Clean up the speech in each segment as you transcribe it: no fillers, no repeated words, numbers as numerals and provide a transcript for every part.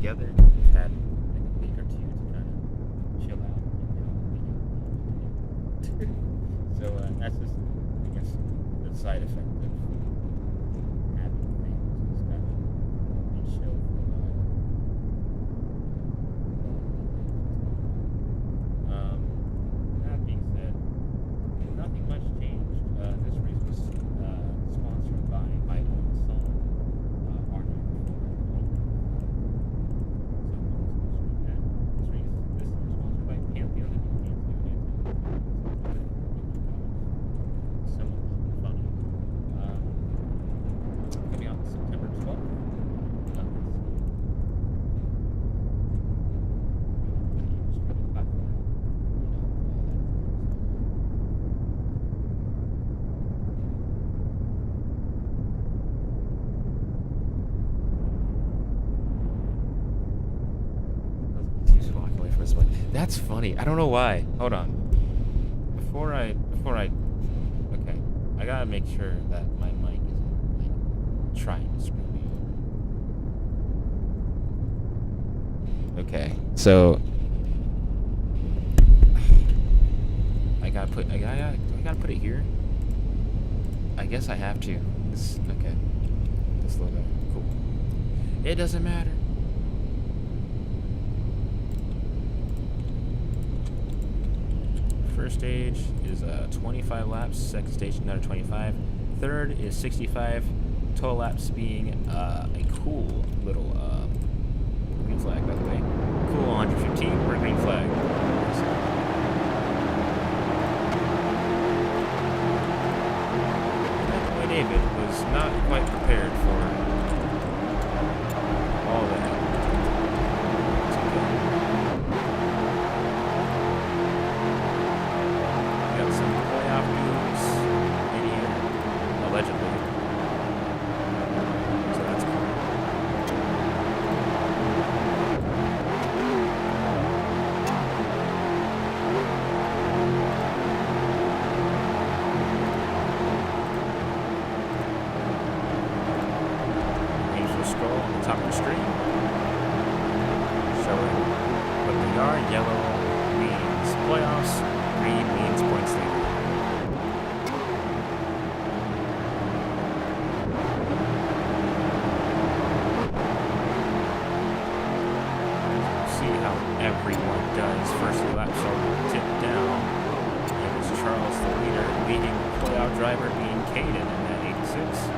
together. We've had like a week or two to kind of chill out. So that's just, I guess, the side effect of having things. Just kind of be chill for a while. That being said, nothing much changed. This race was sponsored by my own song, Our Number 4. This is sponsored by Pantheon. Somewhat funny. Coming out September 12th. Streaming platform. Keeps walking away from his mic. That's funny. I don't know why. Hold on. Before I okay, I gotta make sure that my mic isn't like trying to screw me over. Okay, so I gotta put I gotta put it here. I guess I have to. Okay. This logo. Cool. It doesn't matter. First stage is 25 laps. Second stage another 25. Third is 65. Total laps being a cool little green flag, by the way. Cool 115 for a green flag. David was not quite prepared for all that. Got some playoff news in here, allegedly. So that's cool. Scroll on the top of the screen showing what they are. Yellow means playoffs, green means points leader. See how everyone does. First lap shall tip down. It was Charles the leader, leading playoff driver being Caden in that 86.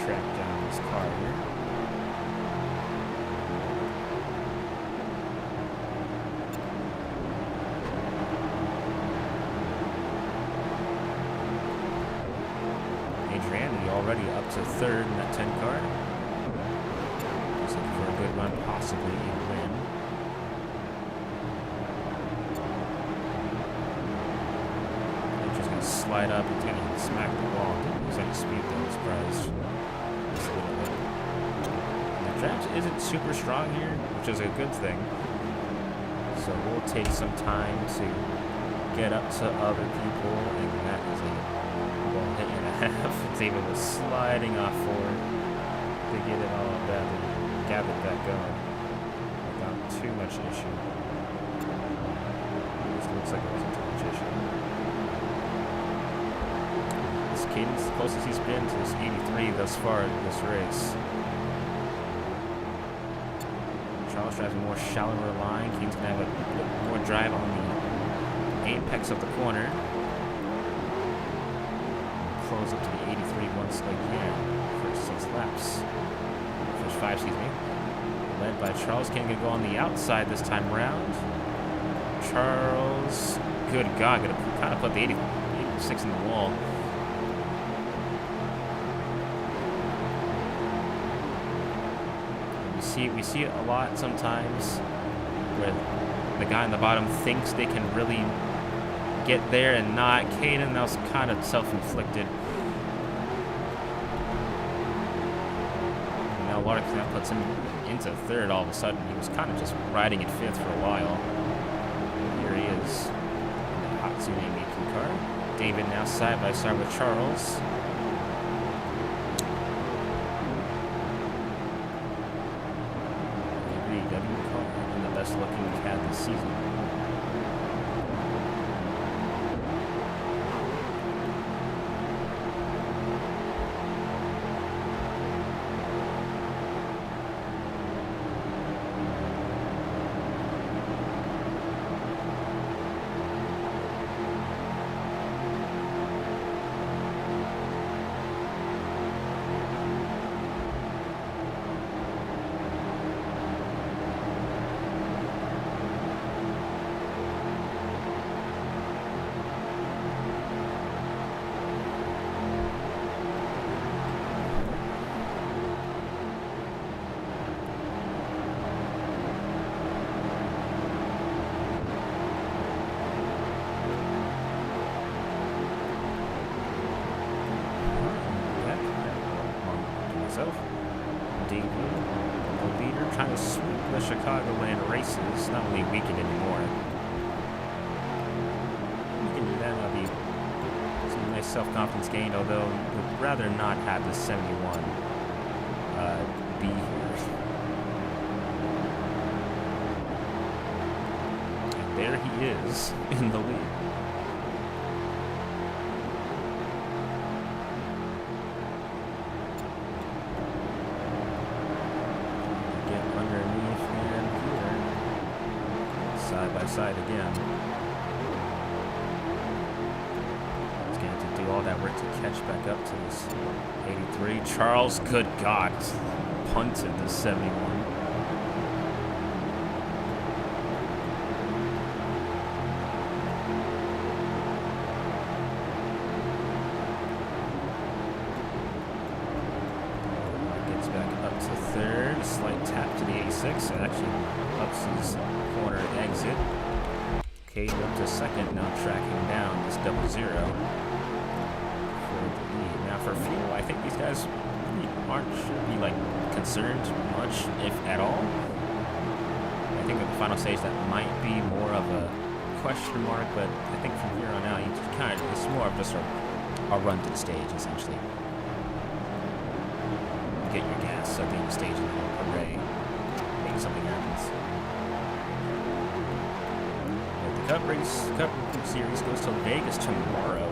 Track down this car here. Adriani already up to third in that 10 car. He's looking for a good run, possibly a win. He's just going to slide up. He's going to smack the wall. Didn't lose any speed though, I'm surprised. The draft isn't super strong here, which is a good thing. So we'll take some time to get up to other people, and that is a hit and a half. David was sliding off forward to get it all gathered back going without too much issue. This looks like it wasn't too much issue. This Caden's the closest he's been to this 83 thus far in this race. Charles drives a more shallower line. Caden's going to have a bit more drive on the apex of the corner. Close up to the 83 once again. First 6 laps. First 5, excuse me. Led by Charles. Caden going to go on the outside this time around. Charles, good God, going to kind of put the 86 in the wall. We see it a lot sometimes where the guy on the bottom thinks they can really get there and not. Caden, that was kind of self-inflicted. And now Larkin, that puts him into third all of a sudden. He was kind of just riding in fifth for a while. Here he is in the Hatsune Miku car. David now side by side with Charles. looking at this season. David, the leader, trying to sweep the Chicagoland races. Not really weakened anymore. We can do that. That'll be some nice self-confidence gained, although would rather not have the 71 be here. And there he is in the lead. Side by side again. He's going to have to do all that work to catch back up to this 83. Charles, good God, punted the 71. Gets back up to third. Slight tap to the 86. Actually ups his corner exit. Cade up to second, now tracking down this 00 for the lead. Now for fuel, I think these guys shouldn't be like concerned much, if at all. I think at the final stage that might be more of a question mark, but I think from here on out, you just it's more of just a run to the stage essentially. Get your gas at the end of the stage and then hooray, maybe something happens. Cup series goes to Vegas tomorrow.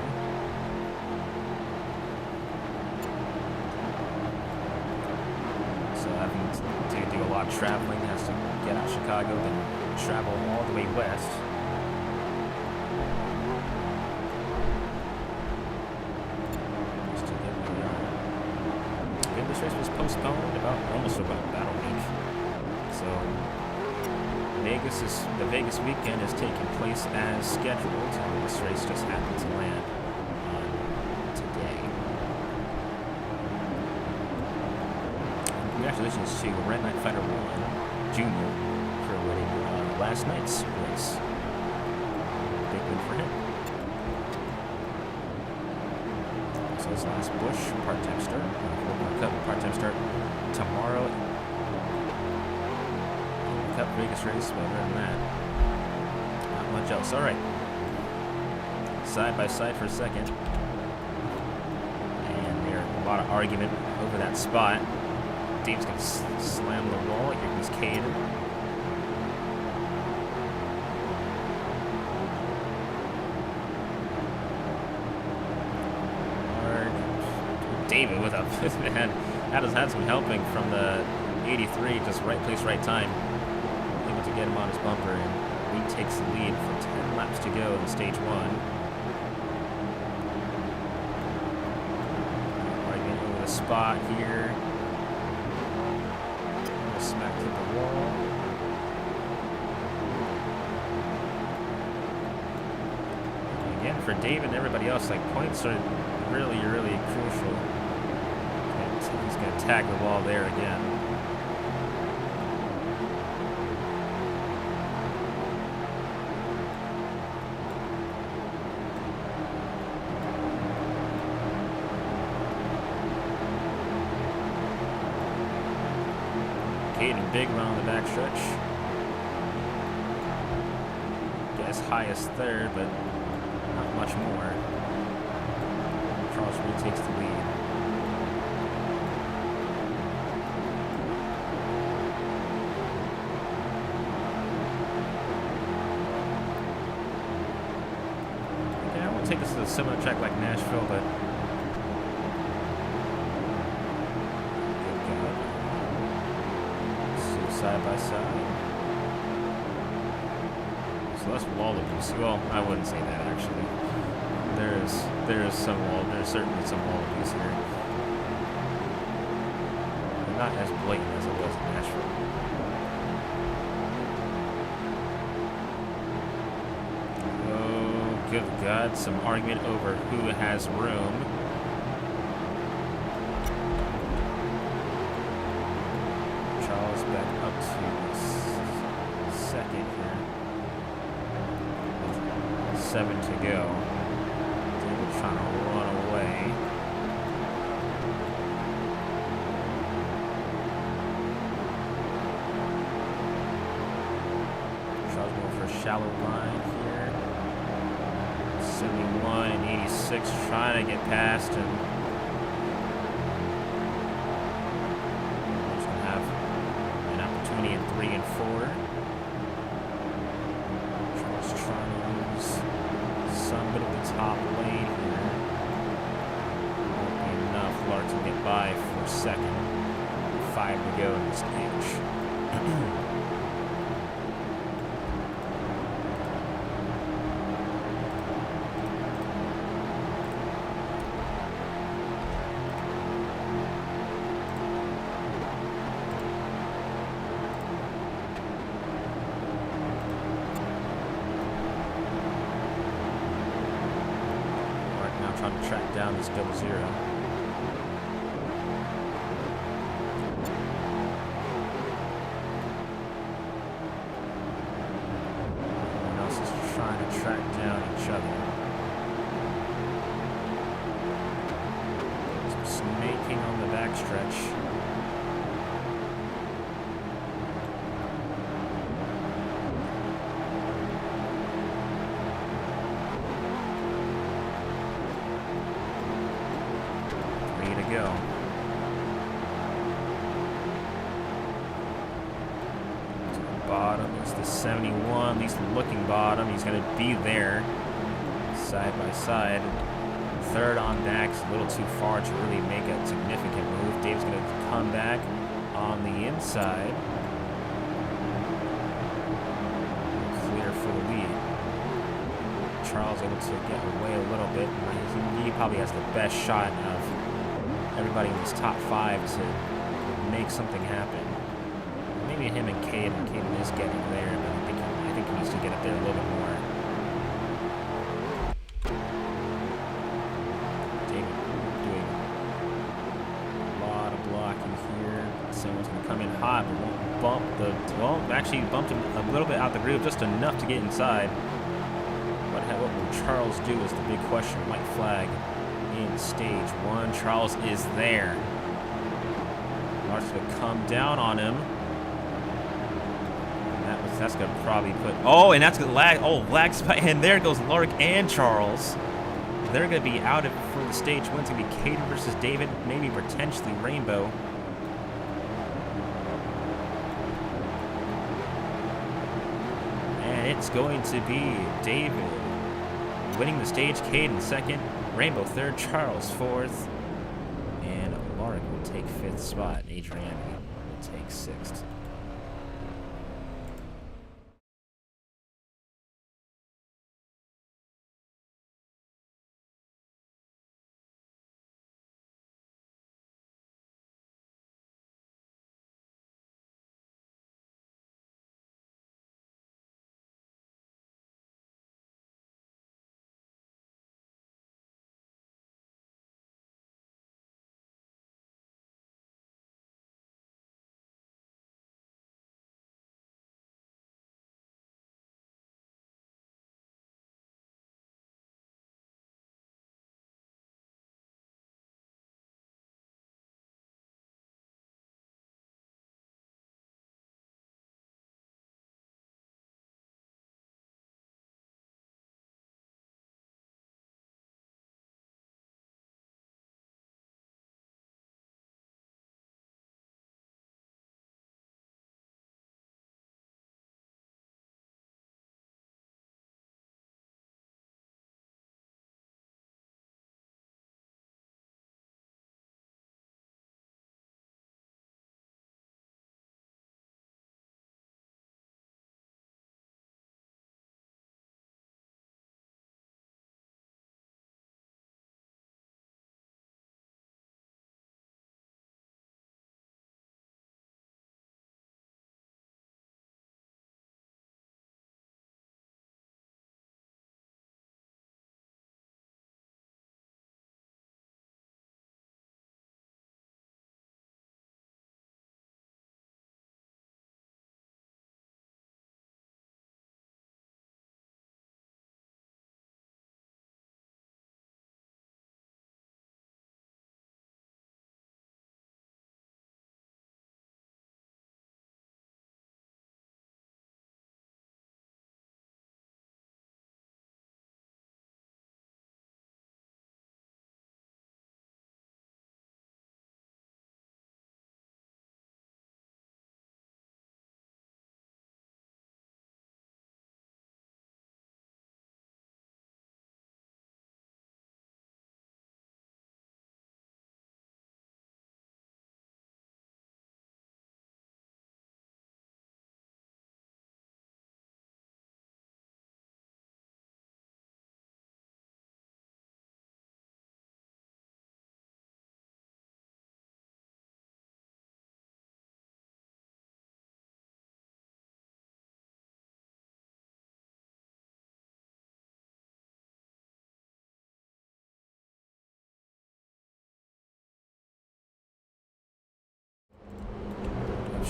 So having to do a lot of traveling, has to get out of Chicago, then travel all the way west. Again, this race was postponed almost about a week. So the Vegas weekend is taking place as scheduled, and this race just happened to land on today. And congratulations to Red Knight Fighter 1 Jr. for winning last night's race. Big win for him. So his last Busch part-time start, part-time start tomorrow. Cup Vegas race, but other than that, not much else. All right, side by side for a second, and there's a lot of argument over that spot. Dave's gonna slam the wall. Here comes Cade. David with a man had some helping from the 83, just right place, right time. To get him on his bumper, and he takes the lead for 10 laps to go in stage 1. Right over the spot here. Smack hit the wall. And again, for David and everybody else, like points are really, really crucial. He's going to tag the wall there again. Caden big run on the back stretch. As high as third, but not much more. Charles retakes the lead. take this to a similar track like Nashville, but side by side. So that's wall abuse. Well, I wouldn't say that actually. There's certainly some wall abuse here. But not as blatant as it was in Nashville. Oh, good God, some argument over who has room. Back up to second here. 7 to go. David trying to run away. Charles going for a shallow line here. 71 and 86 trying to get past him. In 3 and 4. Charles trying to use some bit of the top lane here. Won't be enough. Larson get by for second. 5 to go in the stage. Trying to track down this 0-0. Everyone else is trying to track down each other. Some snaking on the backstretch. Go. To the bottom is the 71, at least looking bottom. He's going to be there side by side. Third on Dax, a little too far to really make a significant move. Dave's going to come back on the inside. Clear for the lead. Charles able to get away a little bit. He probably has the best shot of everybody in this top 5 to make something happen. Maybe him and Caden. Caden is getting there, but I think he needs to get up there a little bit more. David doing a lot of blocking here. Someone's going to come in hot, but won't bump the... Well, actually bumped him a little bit out the groove, just enough to get inside. What will Charles do is the big question. White flag in stage 1. Charles is there. Larson to come down on him. And that's gonna probably put. Oh, and that's gonna lag. Oh, lag spike. And there goes Lorik and Charles. They're gonna be out of for the stage 1. It's gonna be Caden versus David, maybe potentially Rainbow. And it's going to be David winning the stage. Caden second. Rainbow third, Charles fourth, and Lorik will take 5th spot. Adrian will take 6th.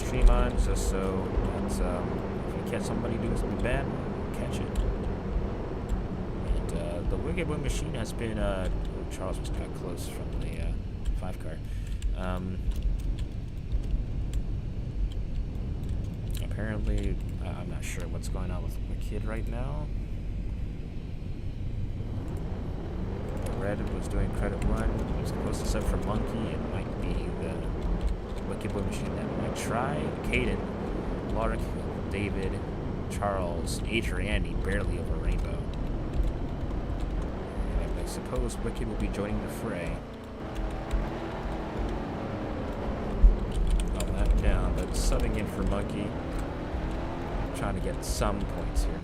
stream on just so that if we catch somebody doing something bad, we'll catch it. And the Wicked Boy Machine has been, Charles was kind of close from the 5 car. Apparently, I'm not sure what's going on with Wicked right now. Red was doing credit 1. He was supposed to sub for Monkey. It might be the Wicked Boy Machine that might try. Caden, Lark, David, Charles, Andy, barely over Rainbow. And I suppose Wicked will be joining the fray. All that down, but subbing in for Monkey. Trying to get some points here.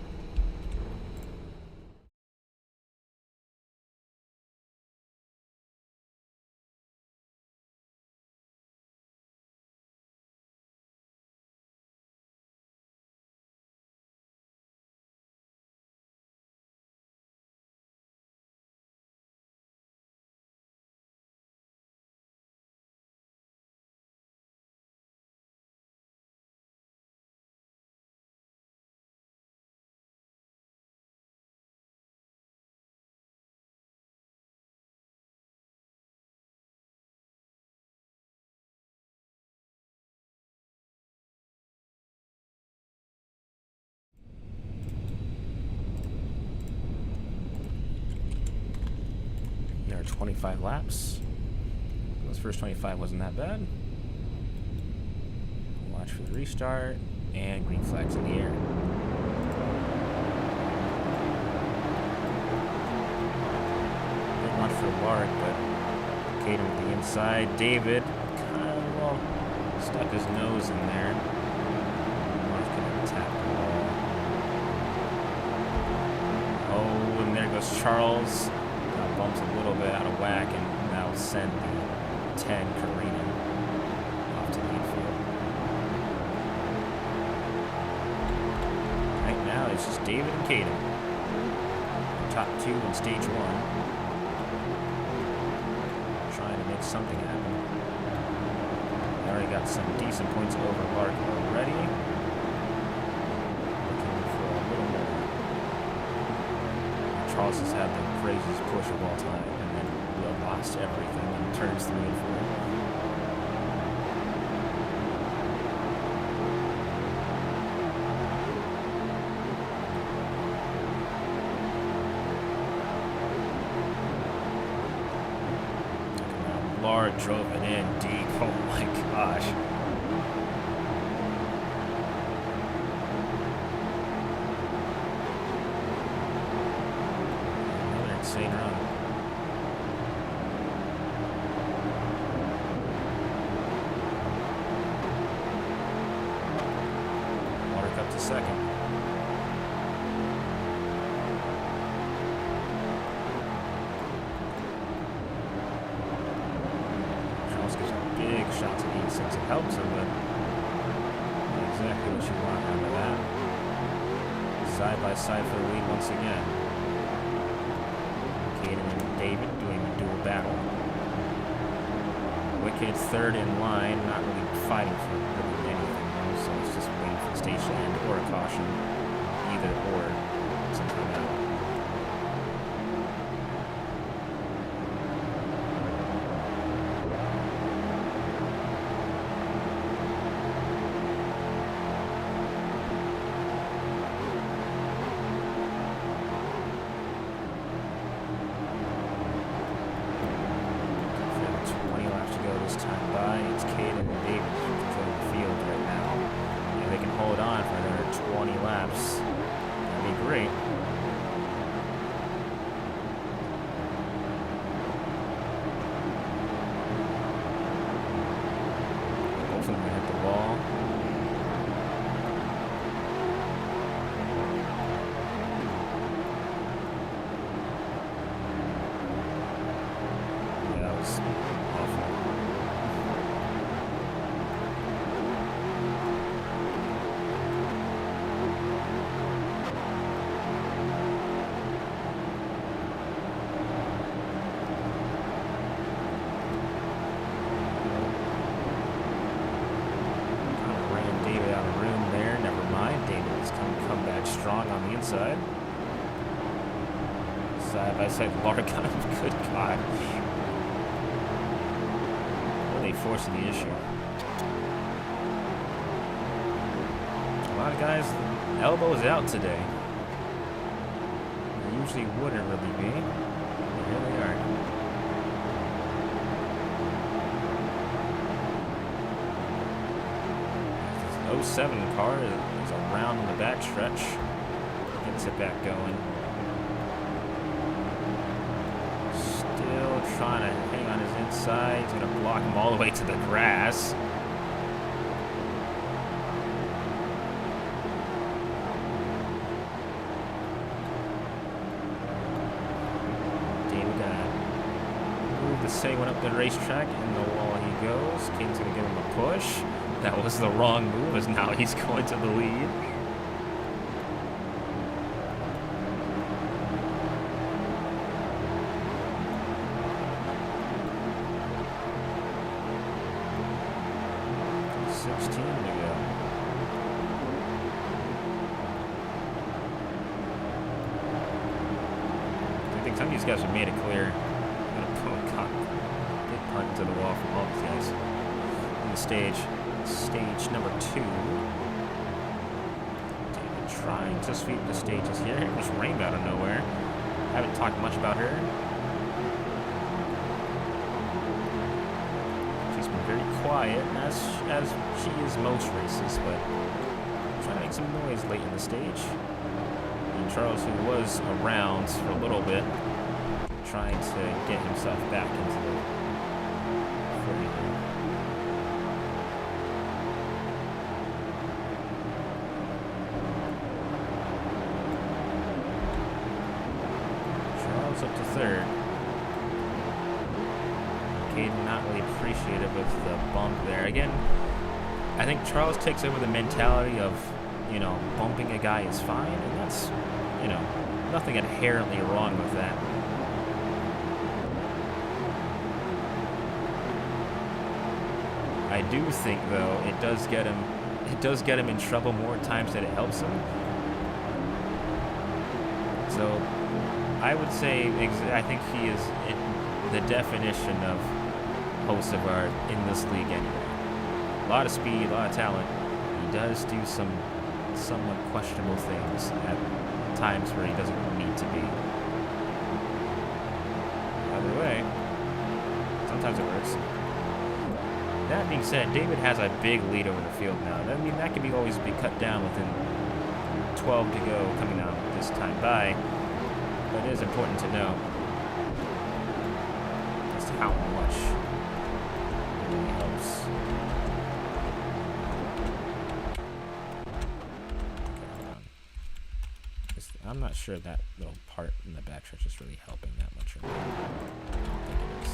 There are 25 laps. Those first 25 wasn't that bad. Watch for the restart, and green flags in the air. Good launch for Lark, but Caden with the inside. David kind of, well, stuck his nose in there. Lark's gonna tap the ball. Oh, and there goes Charles. Bumps a little bit out of whack, and that will send the 10 Karina off to the infield. Right now it's just David and Caden. Top 2 in stage 1. Trying to make something happen. They already got some decent points over Lark already. Looking for a little more. Charles has had the craziest push of all time, and then lost everything in turns 3 and 4. Lard drove it in deep. Oh my gosh. Insane run. Water cup to second. Charles gives a big shot to the E6. It helps him, but not exactly what you want out of that. Side by side for the lead once again. And David doing a dual battle. Wicked third in line, not really fighting for really anything though, so it's just waiting for the stage to end or a caution. Either or, sometime out. Time by. It's Caden and David controlling the field right now. And they can hold on for another 20 laps. That'd be great. Both of them hit the wall. Yeah, that was awful. strong on the inside. Side by side Largon. Good God. Really forcing the issue. A lot of guys, elbows out today. They usually wouldn't really be. But here they are. This 07 car is around in the back stretch. Gets it back going. Still trying to hang on his inside. He's going to block him all the way to the grass. David got to move the Segway up the racetrack. In the wall he goes. King's going to give him a push. That was the wrong move, as now he's going to the lead. Some of these guys have made it clear. Big punt into the wall from all these guys on the stage. Stage number 2. David trying to sweep the stages here. Here's Rainbow out of nowhere. Haven't talked much about her. She's been very quiet, as she is most races, but trying to make some noise late in the stage. And Charles, who was around for a little bit, trying to get himself back into the frame. Charles up to third. Caden not really appreciative of the bump there. Again, I think Charles takes over the mentality of, you know, bumping a guy is fine, and that's, you know, nothing inherently wrong with that. I do think, though, it does get him in trouble more times than it helps him. So I would say I think he is the definition of Hocevar in this league anyway. A lot of speed, a lot of talent. He does do some somewhat questionable things at times where he doesn't need to be. Either way, sometimes it works. That being said, David has a big lead over the field now. I mean, that can always be cut down within 12 to go coming out this time by. But it is important to know just how much it really helps. I'm not sure that little part in the backstretch is really helping that much. I don't think it is.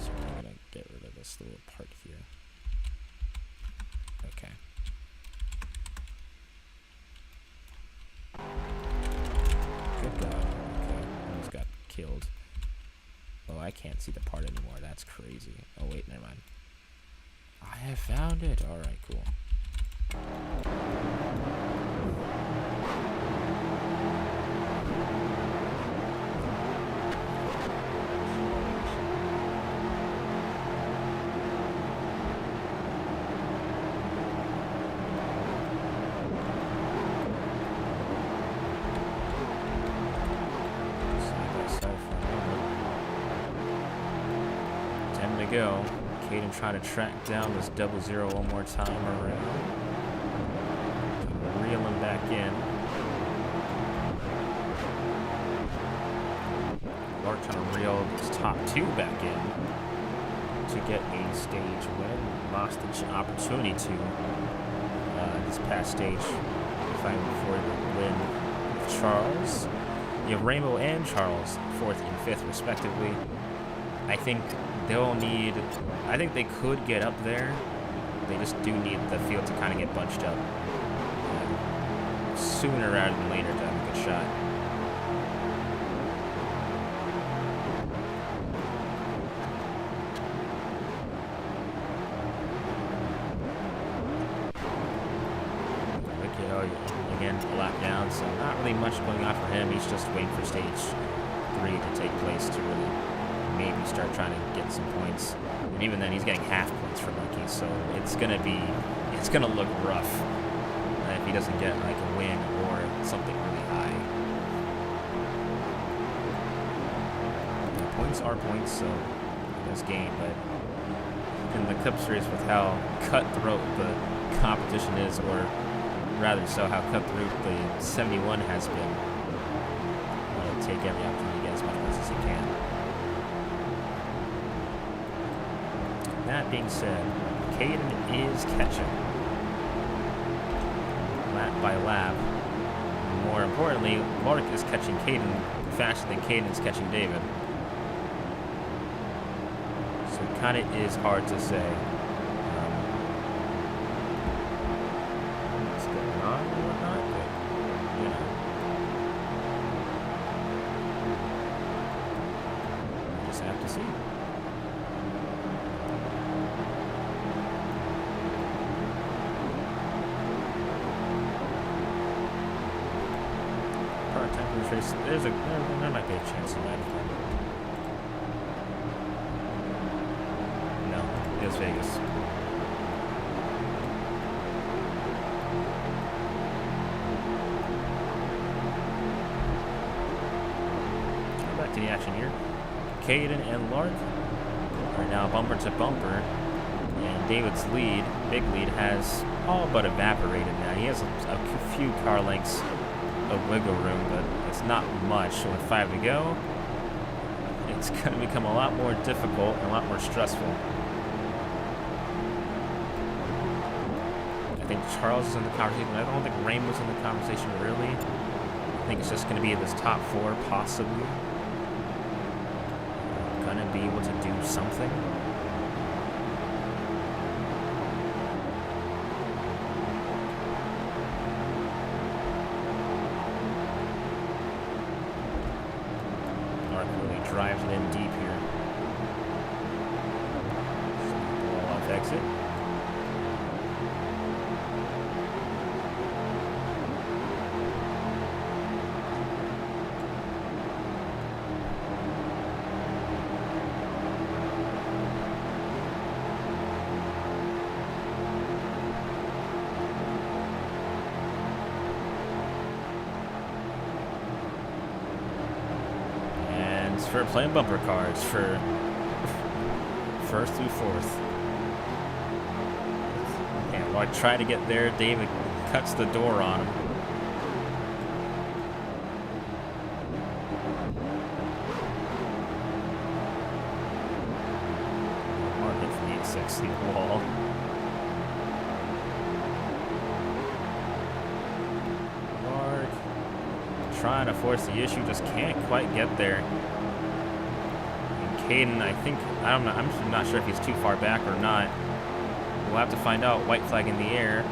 So I'm going to get rid of this little part here. Okay. Good God. Okay. Almost got killed. Oh, I can't see the part anymore. That's crazy. Oh, wait, never mind. I have found it. Alright, cool. Go. Caden trying to track down this 00 one more time around. Reel him back in. Lark trying to reel his top 2 back in to get a stage win. Lost the opportunity to this past stage fighting for the win with Charles. You have Rainbow and Charles 4th and 5th respectively. I think they could get up there. They just do need the field to kind of get bunched up sooner rather than later to have a good shot. Okay, again, a lap down, so not really much going on for him. He's just waiting for stage 3 to take place to really maybe start trying to get some points. And even then, he's getting half points for Lucky, so it's gonna look rough if he doesn't get like a win or something really high. Points are points, so this game, but in the Cup Series with how cutthroat the competition is, or rather so how cutthroat the 71 has been, he'll take every opportunity to get as much points as he can. That being said, Caden is catching lap by lap. More importantly, Lark is catching Caden faster than Caden is catching David. So it kind of is hard to say what's going on and whatnot, but you know, we just have to see. There might be a chance he might have won. No, it was Vegas. Back to the action here. Caden and Lark are now bumper to bumper, and David's lead, big lead, has all but evaporated now. He has a few car lengths of wiggle room, but it's not much. So with 5 to go, it's going to become a lot more difficult and a lot more stressful. I think Charles is in the conversation. I don't think Rainbow's in the conversation really. I think it's just going to be this top 4 possibly. Going to be able to do something. Drives it in deep here. Ball off exit. For playing bumper cars for 1st through 4th. And while I try to get there, David cuts the door on him. Market from the 860 wall. Mark trying to force the issue, just can't quite get there. Caden, I'm not sure if he's too far back or not. We'll have to find out. White flag in the air.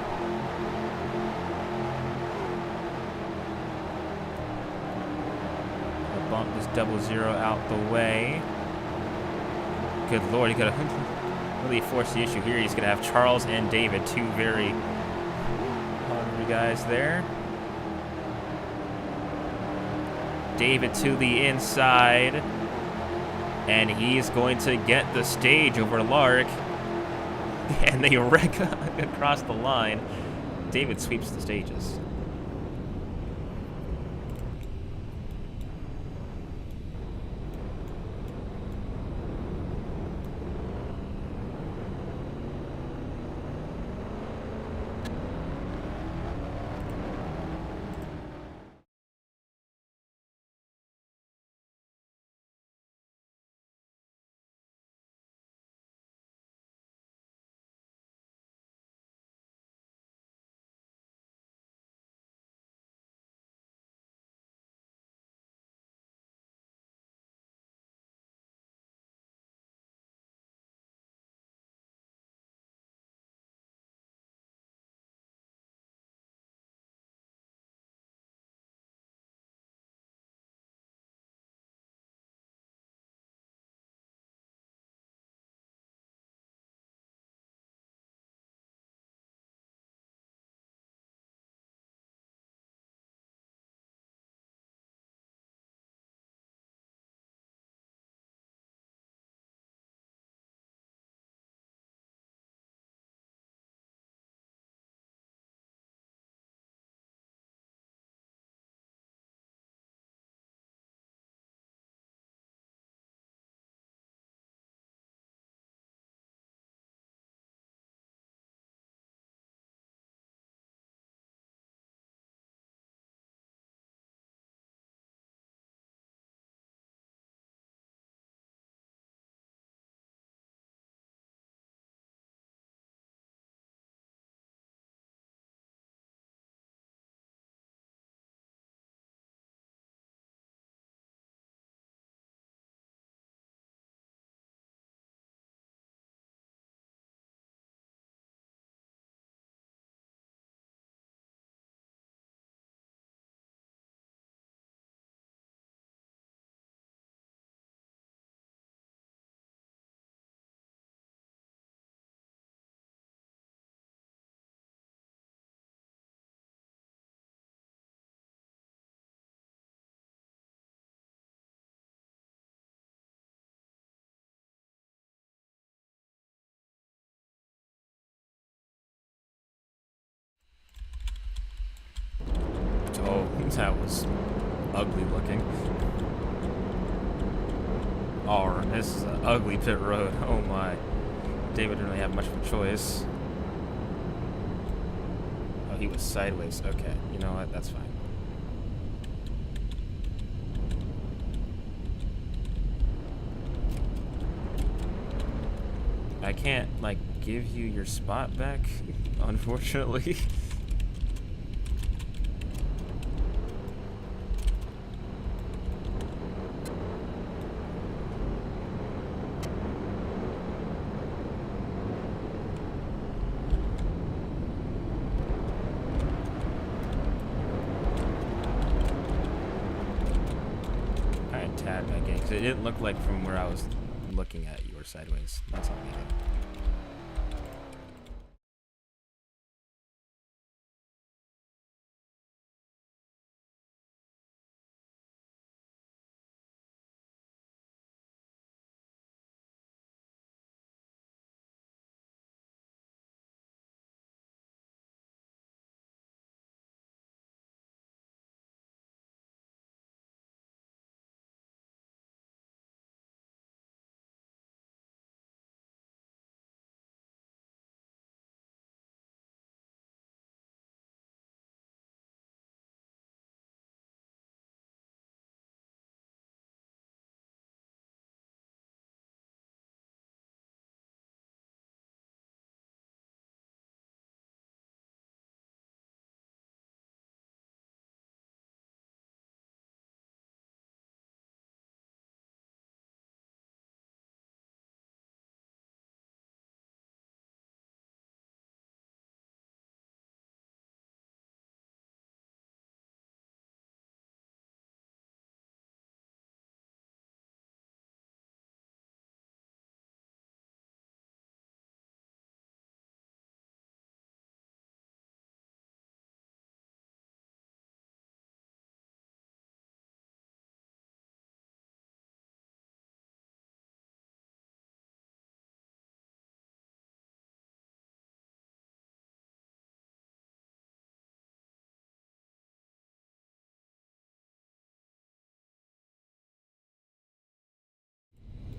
We'll bump this 00 out the way. Good Lord, he could have really forced the issue here. He's going to have Charles and David, two very hungry guys there. David to the inside. And he's going to get the stage over Lark. And they wreck across the line. David sweeps the stages. That was ugly looking. Oh, this is an ugly pit road. Oh my. David didn't really have much of a choice. Oh, he was sideways. Okay, you know what? That's fine. I can't, like, give you your spot back, unfortunately. Tad back in, because it didn't look like from where I was looking at you were sideways. That's all I needed.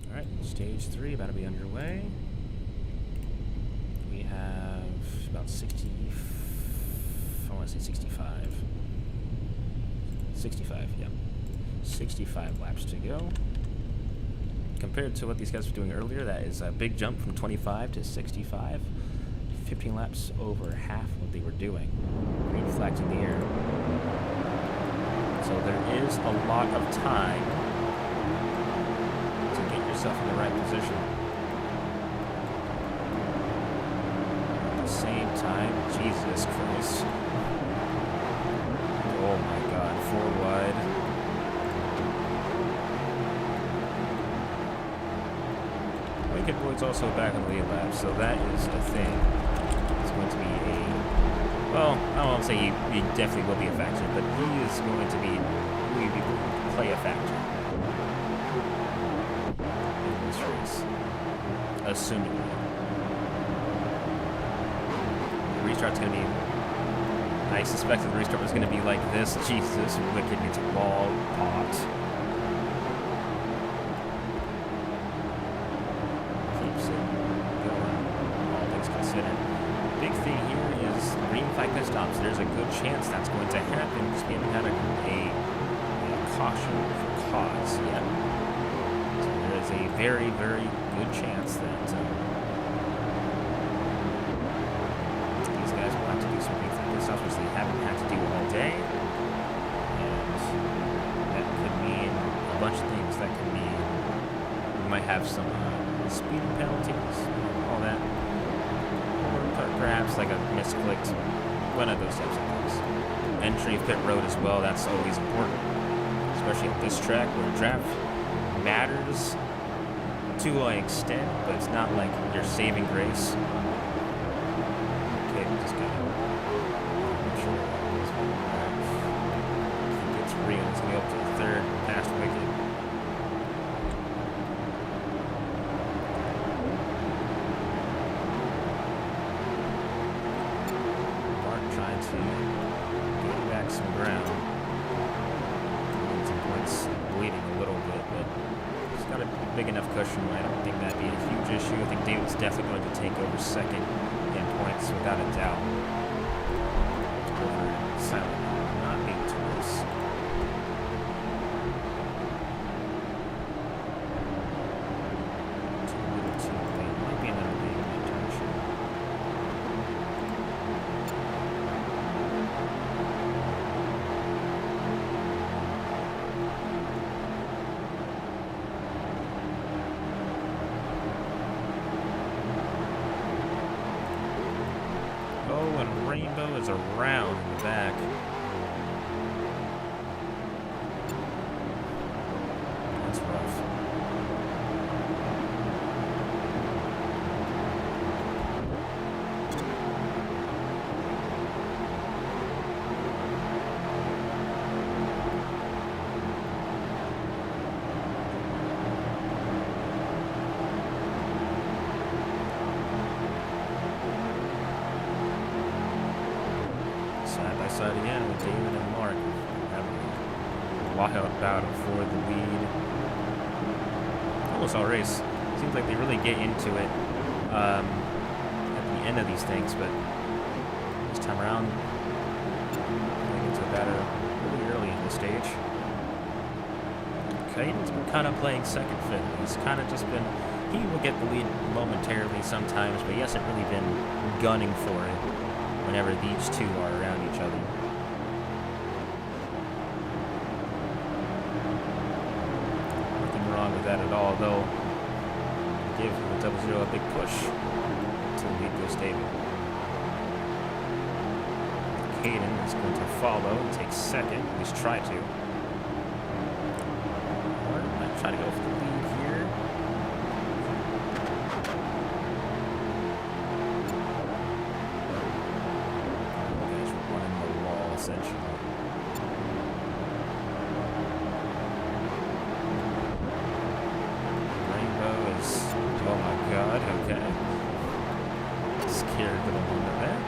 Alright, stage 3 about to be underway. We have about 60, I want to say 65. 65, yeah. 65 laps to go. Compared to what these guys were doing earlier, that is a big jump from 25 to 65. 15 laps over half what they were doing. Green flags in the air. So there is a lot of time to get yourself in the right position. At the same time, Jesus Christ. Oh my God, 4 wide. Wicked Boyd's also back on the lead lap, so that is a thing. It's going to be a, well, I don't want to say he definitely will be a factor, but he is going to be, play a factor in this race, assuming the restart's going to be, I suspected the restart was going to be like this. Jesus, Wicked gets ball popped. Keeps it going, all things considered. Big thing here is green flag pit stops. There's a good chance that's going to happen because we haven't had a caution for cause yet. So there is a very, very good chance that these guys will have to do some green flag pit stops, which they haven't had to do all day. And that could mean a bunch of things. That could mean we might have some speeding penalties, all that. Or perhaps like a misclicked, one of those types of things. Entry of pit road as well, that's always important. Especially at this track where draft matters to an extent, but it's not like your saving grace. Okay, we just gotta make sure this one gets real. It's gonna go up to the third, past Wicked. Mark trying to gain back some ground. got a big enough cushion. I don't think that'd be a huge issue. I think David's definitely going to take over second in points without a doubt. Over Silent not being too close. Too late. Might be another big internship. Oh, and Rainbow is around in the back. That's rough. Side by side again with David and Mark having a wild battle for the lead. Almost all race. Seems like they really get into it at the end of these things, but this time around, getting into a battle really early in the stage. Caden's been kind of playing second fiddle. He's kind of just been, he will get the lead momentarily sometimes, but he hasn't really been gunning for it whenever these two are around each other. Nothing wrong with that at all, though. Give the 0-0 a big push to lead goes David. Caden is going to follow and take second, at least try to. Or might try to go for the lead here. Essentially. Rainbow is, oh my god, okay. Scared for the moment there.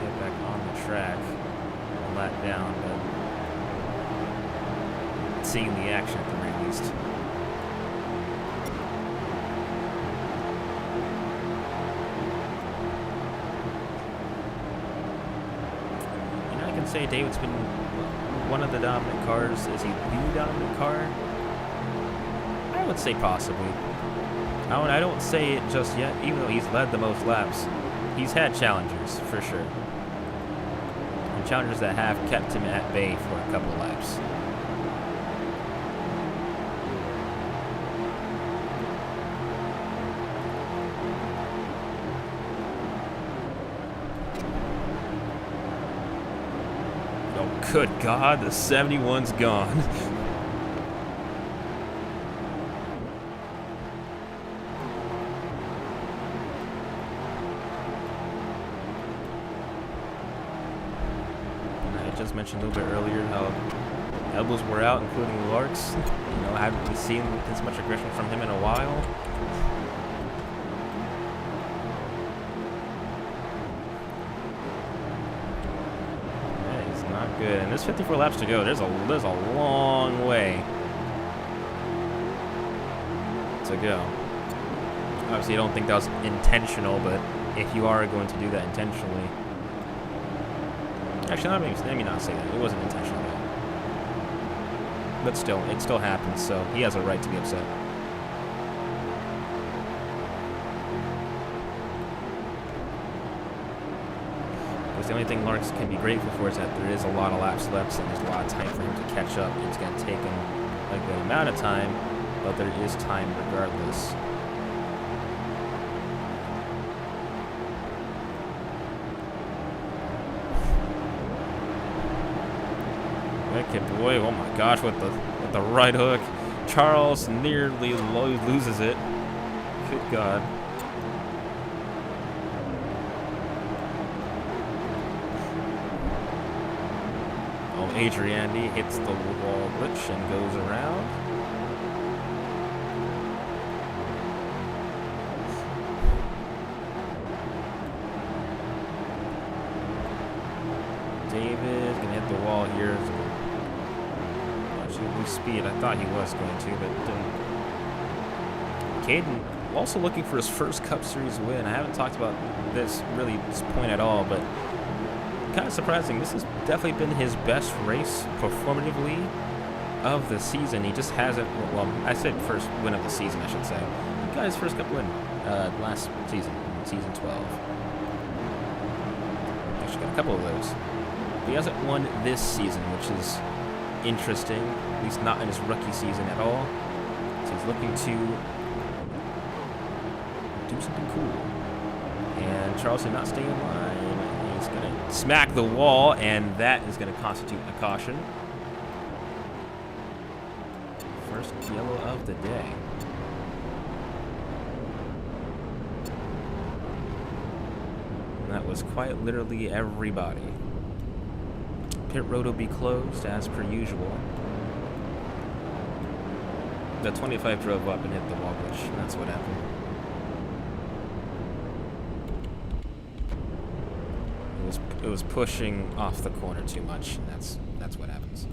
Get back on the track, a lap down, but seeing the action at the very least. Say David's been one of the dominant cars. Is he the dominant car? I would say possibly. I don't say it just yet, even though he's led the most laps. He's had challengers, for sure. And challengers that have kept him at bay for a couple laps. Good God, the 71's gone. I just mentioned a little bit earlier how elbows were out, including Lark's. You know, I haven't seen this much aggression from him in a while. Good, and there's 54 laps to go. There's a long way to go. Obviously, I don't think that was intentional, but if you are going to do that intentionally, actually, let me not say that. It wasn't intentional, but still, it still happens. So he has a right to be upset. The only thing Lawrence can be grateful for is that there is a lot of laps left, and there's a lot of time for him to catch up. It's going to take him a good amount of time, but there is time regardless. Wicked boy, oh my gosh, with the right hook. Charles nearly loses it. Good God. Adriandi hits the wall glitch and goes around. David gonna hit the wall here. Watch to lose speed. I thought he was going to, but didn't. Caden also looking for his first Cup Series win. I haven't talked about this point at all, but kind of surprising. This has definitely been his best race performatively of the season. He just hasn't, well, I said first win of the season, I should say. He got his first Cup win last season, season 12. Actually got a couple of those. But he hasn't won this season, which is interesting, at least not in his rookie season at all. So he's looking to do something cool. And Charleston not staying in line. He's going to smack the wall, and that is going to constitute a caution. First yellow of the day. And that was quite literally everybody. Pit road will be closed as per usual. The 25 drove up and hit the wall, which that's what happened. It was pushing off the corner too much. That's what happens.